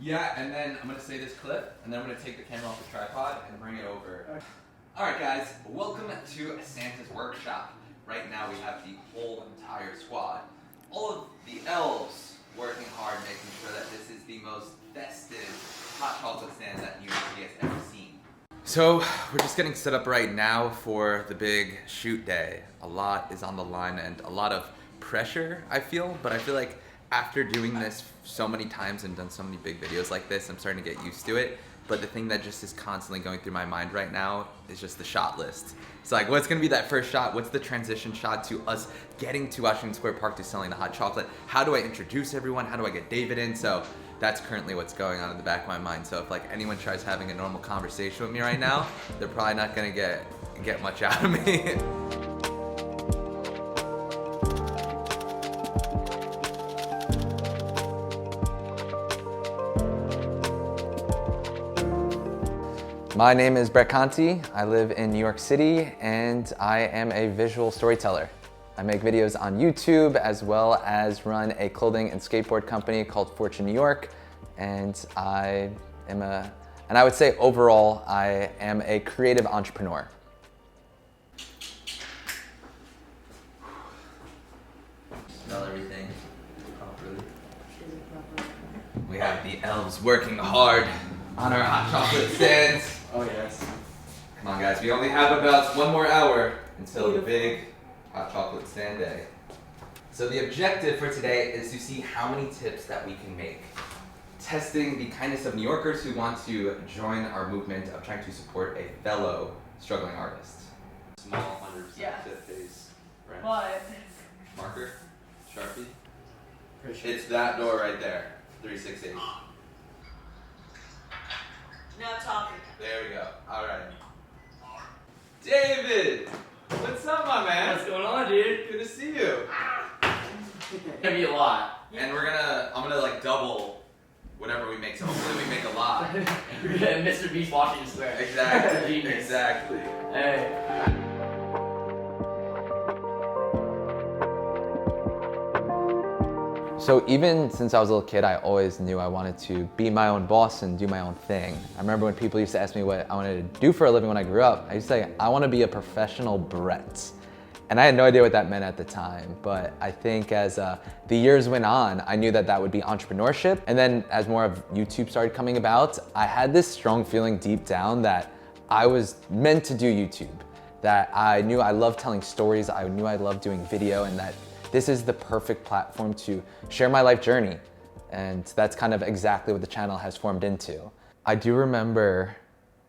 Yeah, and then I'm gonna say this clip, and then I'm gonna take the camera off the tripod and bring it over. Alright guys, welcome to Santa's workshop. Right now we have the whole entire squad. All of the elves working hard, making sure that this is the most festive hot chocolate stand that university has ever seen. So we're just getting set up right now for the big shoot day. A lot is on the line and a lot of pressure, I feel, but I feel like after doing this so many times and done so many big videos like this, I'm starting to get used to it. But the thing that just is constantly going through my mind right now is just the shot list. It's like, what's gonna be that first shot? What's the transition shot to us getting to Washington Square Park to selling the hot chocolate? How do I introduce everyone? How do I get David in? So that's currently what's going on in the back of my mind. So if like anyone tries having a normal conversation with me right now, they're probably not gonna get much out of me. My name is Brett Conti. I live in New York City and I am a visual storyteller. I make videos on YouTube as well as run a clothing and skateboard company called Fortune New York. And I would say overall, I am a creative entrepreneur. Smell everything properly. We have the elves working hard on our hot chocolate stands. Oh yes. Come on guys, we only have about 1 more hour until the big hot chocolate stand day. So the objective for today is to see how many tips that we can make. Testing the kindness of New Yorkers who want to join our movement of trying to support a fellow struggling artist. Small 100% tip base. Right? What? Marker? Sharpie? Sure. It's that door right there. 368. No talking. There we go. Alright. David! What's up, my man? What's going on, dude? Good to see you. It's gonna be a lot. And I'm gonna like double whatever we make, so hopefully we make a lot. We're getting Mr. Beast Washington Square. Exactly. Genius. Exactly. Hey. So even since I was a little kid, I always knew I wanted to be my own boss and do my own thing. I remember when people used to ask me what I wanted to do for a living when I grew up, I used to say, I want to be a professional Brett. And I had no idea what that meant at the time, but I think as the years went on, I knew that that would be entrepreneurship. And then as more of YouTube started coming about, I had this strong feeling deep down that I was meant to do YouTube, that I knew I loved telling stories, I knew I loved doing video, and that this is the perfect platform to share my life journey. And that's kind of exactly what the channel has formed into. I do remember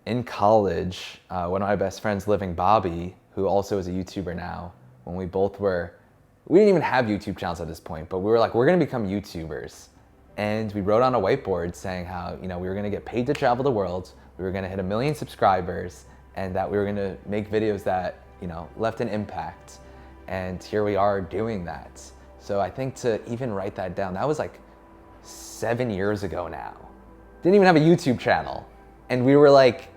in college, one of my best friends, Living Bobby, who also is a YouTuber now, when we didn't even have YouTube channels at this point, but we were like, we're gonna become YouTubers. And we wrote on a whiteboard saying how, we were gonna get paid to travel the world, we were gonna hit 1 million subscribers, and that we were gonna make videos that, left an impact. And here we are doing that. So I think to even write that down, that was like 7 years ago now. Didn't even have a YouTube channel. And we were like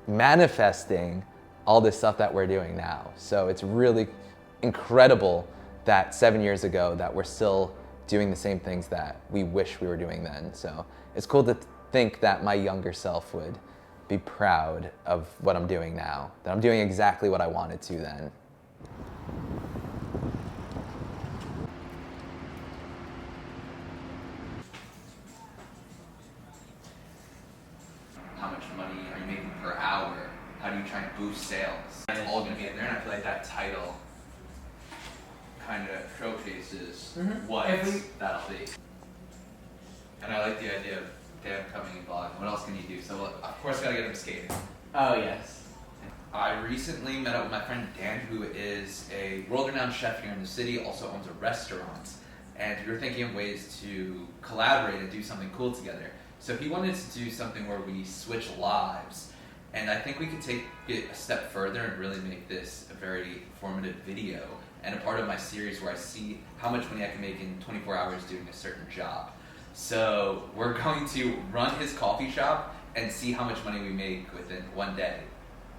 manifesting all this stuff that we're doing now. So it's really incredible that 7 years ago that we're still doing the same things that we wish we were doing then. So it's cool to think that my younger self would be proud of what I'm doing now, that I'm doing exactly what I wanted to then. How much money are you making per hour? How do you try and boost sales? It's all gonna be in there, and I feel like that title kind of showcases what that'll be. And I like the idea of Dan coming and vlogging. What else can you do? So of course gotta get him skating. Oh yes. I recently met up with my friend Dan, who is a world-renowned chef here in the city, also owns a restaurant. And we were thinking of ways to collaborate and do something cool together. So he wanted to do something where we switch lives. And I think we could take it a step further and really make this a very informative video and a part of my series where I see how much money I can make in 24 hours doing a certain job. So we're going to run his coffee shop and see how much money we make within 1 day,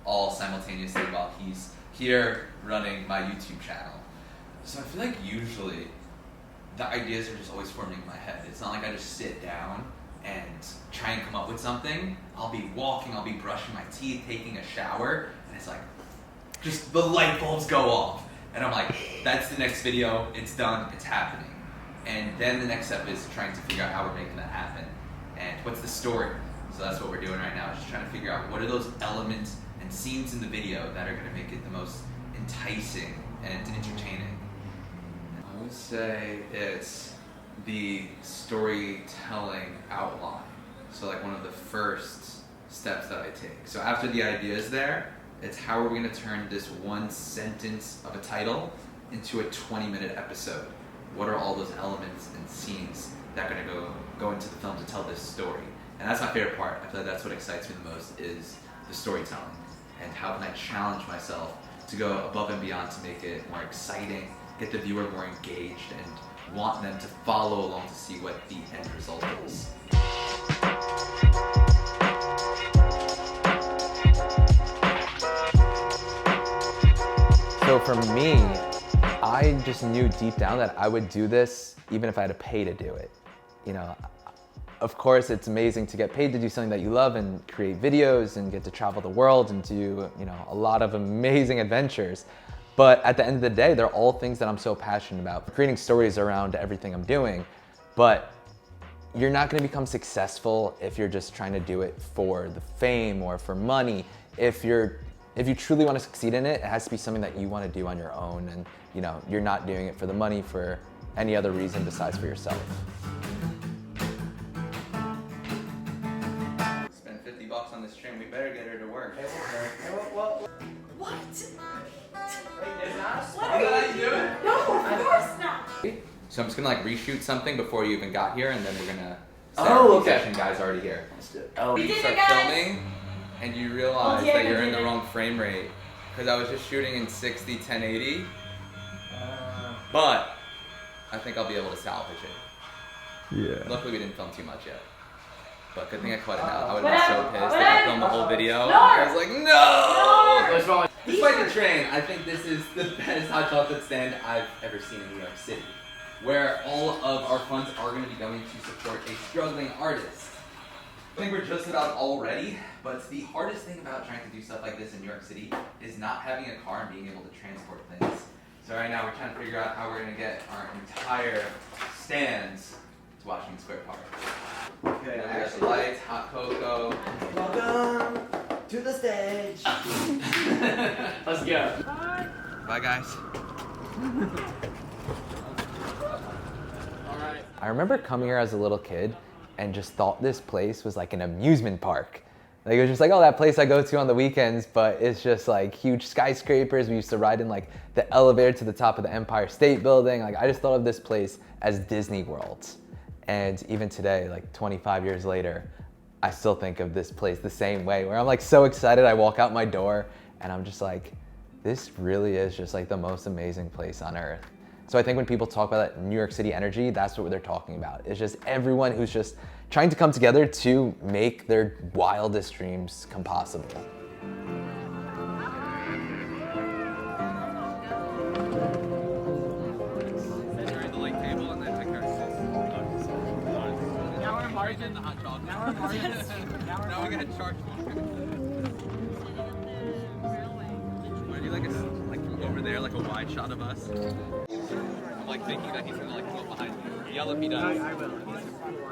all simultaneously while he's here running my YouTube channel. So I feel like usually the ideas are just always forming in my head. It's not like I just sit down and with something, I'll be walking, I'll be brushing my teeth, taking a shower, and it's like, just the light bulbs go off. And I'm like, that's the next video, it's done, it's happening. And then the next step is trying to figure out how we're making that happen. And what's the story? So that's what we're doing right now, just trying to figure out what are those elements and scenes in the video that are gonna make it the most enticing and entertaining. I would say it's the storytelling outline. So like one of the first steps that I take. So after the idea is there, it's how are we gonna turn this one sentence of a title into a 20-minute episode? What are all those elements and scenes that are gonna go into the film to tell this story? And that's my favorite part. I feel like that's what excites me the most is the storytelling. And how can I challenge myself to go above and beyond to make it more exciting, get the viewer more engaged, and want them to follow along to see what the end result is. So for me, I just knew deep down that I would do this even if I had to pay to do it. You know, of course it's amazing to get paid to do something that you love and create videos and get to travel the world and do, you know, a lot of amazing adventures. But at the end of the day, they're all things that I'm so passionate about. Creating stories around everything I'm doing, but you're not gonna become successful if you're just trying to do it for the fame or for money. If you truly want to succeed in it, it has to be something that you want to do on your own, and you know, you're not doing it for the money for any other reason besides for yourself. Spend $50 on this trim, we better get her to work. What? There's not a What are you doing? No, of course not. So I'm just gonna like reshoot something before you even got here, and then we're gonna start Oh, the okay. session. Guys already here. Oh, We You did start it, guys. filming, and you realize Oh, yeah, that we you're in did the it. wrong frame rate because I was just shooting in 60, 1080. But I think I'll be able to salvage it. Yeah. Luckily, we didn't film too much yet. But good thing I cut it out. I would What have been so happened? pissed What if I happened? filmed the whole video. No. I was like, no! what's wrong? Despite the train, I think this is the best hot chocolate stand I've ever seen in New York City, where all of our funds are going to be going to support a struggling artist. I think we're just about all ready, but the hardest thing about trying to do stuff like this in New York City is not having a car and being able to transport things. So right now we're trying to figure out how we're going to get our entire stands to Washington Square Park. Okay, We got the lights, hot cocoa. welcome to the stage. Let's go. Bye guys. I remember coming here as a little kid and just thought this place was like an amusement park. Like it was just like, oh, that place I go to on the weekends, but it's just like huge skyscrapers. We used to ride in like the elevator to the top of the Empire State Building. Like I just thought of this place as Disney World. And even today, like 25 years later, I still think of this place the same way, where I'm like so excited. I walk out my door and I'm just like, this really is just like the most amazing place on earth. So I think when people talk about that New York City energy, that's what they're talking about. It's just everyone who's just trying to come together to make their wildest dreams come possible. Now we're gonna charge more. Want to do like from over there, like a wide shot of us? I'm like thinking that he's gonna like come up behind me. Yell if he does. I will.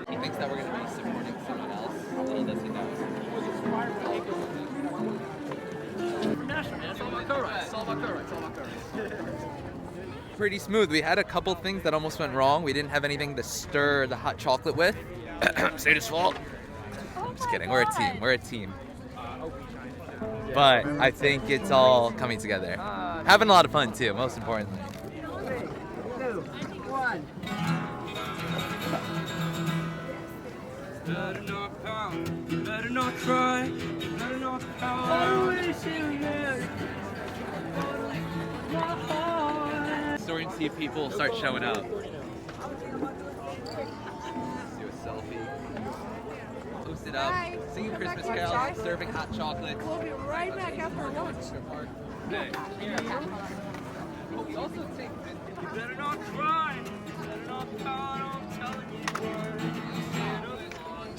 He thinks that we're gonna be supporting someone else. Little does he know. Pretty smooth. We had a couple things that almost went wrong. We didn't have anything to stir the hot chocolate with. Sadie's fault. I'm just kidding. We're a team. We're a team. But I think it's all coming together. Having a lot of fun too, most importantly. 3, 2, 1. Better not pound, better not try, better not pound. Always Starting to see people start showing up. Let's do a selfie. Post it up. Hi. Singing Welcome Christmas back to our carols, show. serving hot chocolate. We'll be right back after lunch. Hey. But we also take You better not try, better not pound, I'm telling you.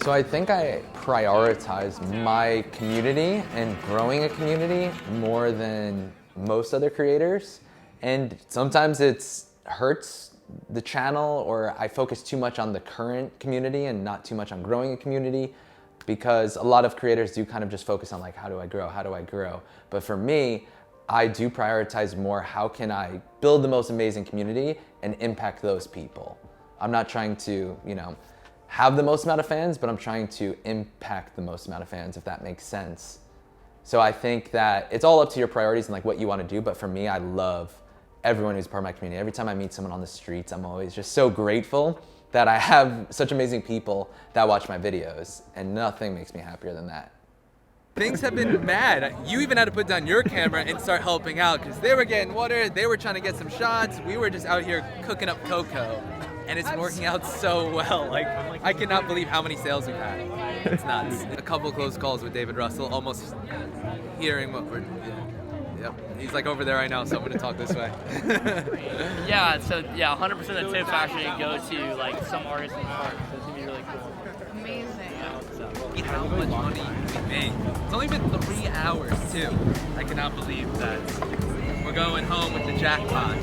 So I think I prioritize my community and growing a community more than most other creators. And sometimes it hurts the channel, or I focus too much on the current community and not too much on growing a community, because a lot of creators do kind of just focus on like, how do I grow? How do I grow? But for me, I do prioritize more, how can I build the most amazing community and impact those people? I'm not trying to, have the most amount of fans, but I'm trying to impact the most amount of fans, if that makes sense. So I think that it's all up to your priorities and like what you want to do. But for me, I love everyone who's part of my community. Every time I meet someone on the streets, I'm always just so grateful that I have such amazing people that watch my videos, and nothing makes me happier than that. Things have been mad. You even had to put down your camera and start helping out because they were getting water, they were trying to get some shots, we were just out here cooking up cocoa. And it's working out so well. Like, I cannot believe how many sales we've had. It's nuts. A couple close calls with David Russell, almost hearing what we're, yep. He's like over there right now, so I'm gonna talk this way. Yeah, so yeah, 100% of the tips actually go to like some artists in the park, so it's gonna be really cool. Amazing. Look at how much money we made. It's only been 3 hours too. I cannot believe that. We're going home with the jackpot.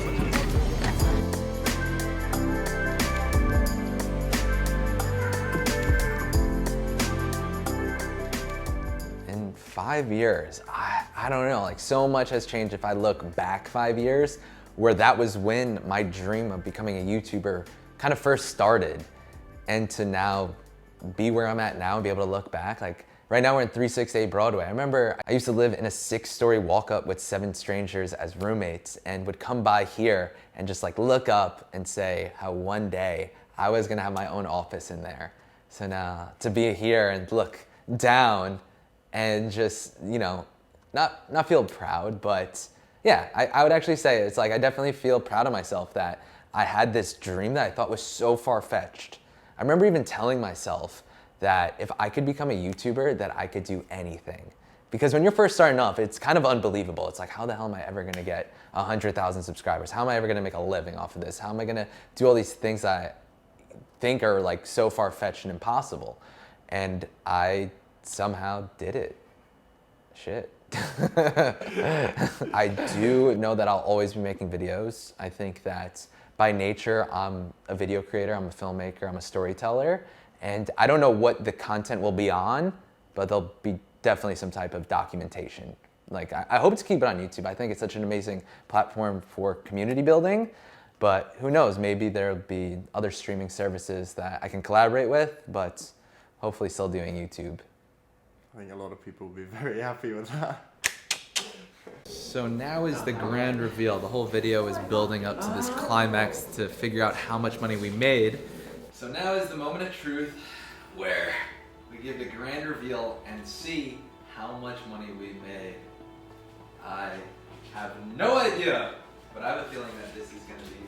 In 5 years, I don't know, like so much has changed. If I look back 5 years, where that was when my dream of becoming a YouTuber kind of first started, and to now be where I'm at now and be able to look back. Like right now we're in 368 Broadway. I remember I used to live in a 6-story walk-up with 7 strangers as roommates, and would come by here and just like look up and say how one day I was gonna have my own office in there. So now to be here and look down and just, not feel proud, but yeah, I would actually say it's like I definitely feel proud of myself that I had this dream that I thought was so far-fetched. I remember even telling myself that if I could become a YouTuber, that I could do anything. Because when you're first starting off, it's kind of unbelievable. It's like, how the hell am I ever gonna get 100,000 subscribers? How am I ever gonna make a living off of this? How am I gonna do all these things that I think are like so far-fetched and impossible? And I somehow did it. Shit. I do know that I'll always be making videos. I think that by nature, I'm a video creator, I'm a filmmaker, I'm a storyteller, and I don't know what the content will be on, but there'll be definitely some type of documentation. Like, I hope to keep it on YouTube. I think it's such an amazing platform for community building, but who knows, maybe there'll be other streaming services that I can collaborate with, but hopefully still doing YouTube. I think a lot of people will be very happy with that. So now is the grand reveal. The whole video is building up to this climax to figure out how much money we made. So now is the moment of truth where we give the grand reveal and see how much money we made. I have no idea, but I have a feeling that this is going to be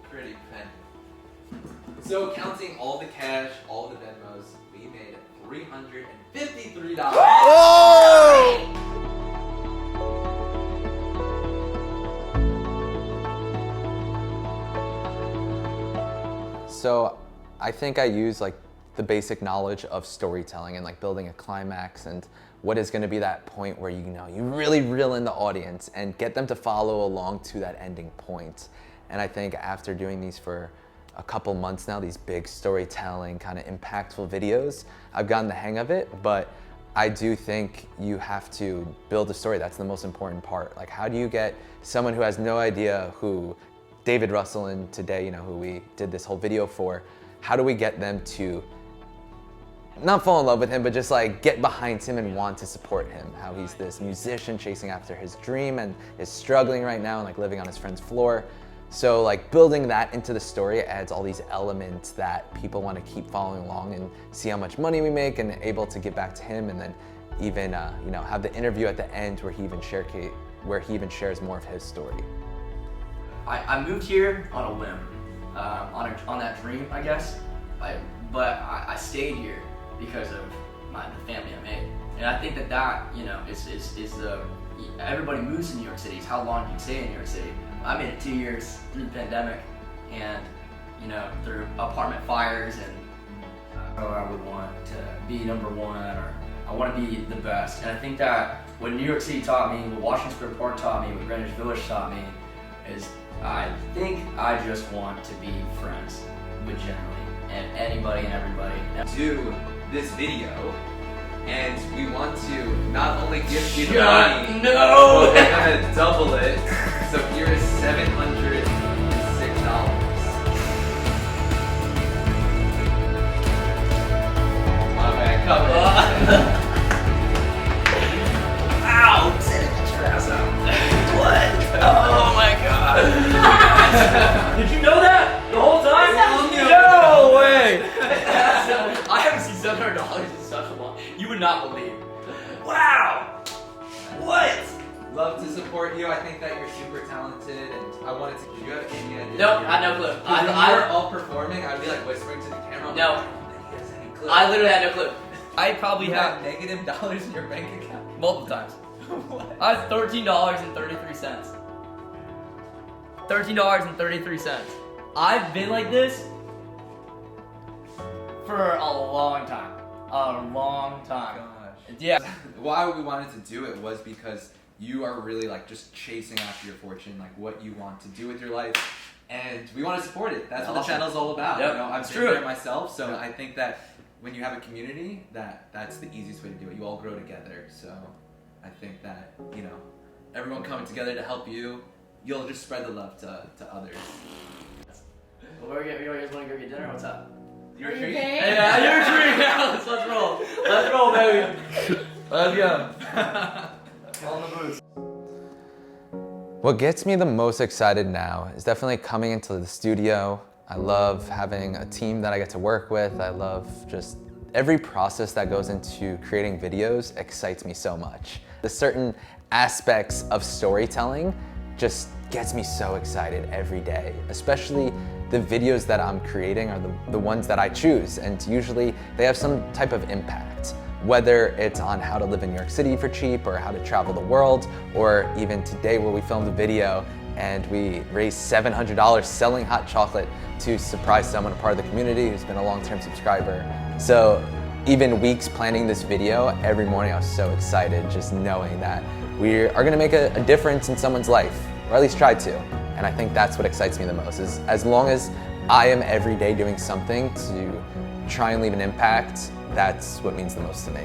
a pretty penny. So counting all the cash, all the Venmos, we made $353. Oh! So I think I use like the basic knowledge of storytelling and like building a climax and what is going to be that point where you really reel in the audience and get them to follow along to that ending point. And I think after doing these for a couple months now, these big storytelling kind of impactful videos, I've gotten the hang of it. But I do think you have to build a story. That's the most important part. Like, how do you get someone who has no idea who David Russell and today, who we did this whole video for, how do we get them to not fall in love with him, but just like get behind him and want to support him? How he's this musician chasing after his dream and is struggling right now and like living on his friend's floor. So like building that into the story adds all these elements that people want to keep following along and see how much money we make and able to get back to him, and then even have the interview at the end where he even shares more of his story. I moved here on a whim, on that dream, I guess. But I stayed here because of the family I made, and I think that is everybody moves to New York City. It's how long you can stay in New York City. I made it 2 years through the pandemic, and through apartment fires and I would want to be number one, or I want to be the best. And I think that what New York City taught me, what Washington Square Park taught me, what Greenwich Village taught me, is I think I just want to be friends with generally and anybody and everybody. Do this video, and we want to not only give you the Shut- money, no! but we're gonna double it. So here is $706. Oh man, come on. Ow! Sit your ass out. What? Oh my god. Did you know that the whole time? No way! I haven't seen $700 in such a long. You would not believe. Wow! What? Love to support you. I think that you're super talented, and I wanted to. Did you have any idea? Nope, I had no clue. When we were all performing, I'd be like whispering to the camera. No. I don't think he has any clue. I literally had no clue. I probably You have have negative dollars in your bank account. multiple times. What? I have $13.33. $13.33. I've been like this for a long time. A long time. Gosh. Yeah. Why we wanted to do it was because you are really like just chasing after your fortune, like what you want to do with your life, and we want to support it. That's what the Awesome. channel's all about. Yep, You know, I've it's been true. there myself, so I think that when you have a community, that's the easiest way to do it. You all grow together, so I think that, you know, everyone coming together to help you, you'll just spread the love to others. Well, you guys want to go get dinner? What's up? Your treat? Okay. Yeah, you're a treat. Let's roll. Let's roll, baby. Let's go. On the boots. What gets me the most excited now is definitely coming into the studio. I love having a team that I get to work with. I love just every process that goes into creating videos excites me so much. The certain aspects of storytelling just gets me so excited every day, especially the videos that I'm creating are the ones that I choose, and usually they have some type of impact. Whether it's on how to live in New York City for cheap, or how to travel the world, or even today where we filmed a video and we raised $700 selling hot chocolate to surprise someone, a part of the community who's been a long-term subscriber. So even weeks planning this video, every morning I was so excited just knowing that we are gonna make a difference in someone's life, or at least try to. And I think that's what excites me the most, is as long as I am every day doing something to try and leave an impact, that's what means the most to me.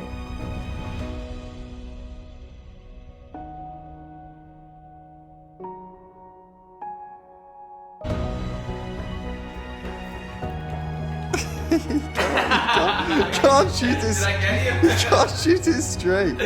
Can't shoot it. Did I get you? Can't shoot it straight.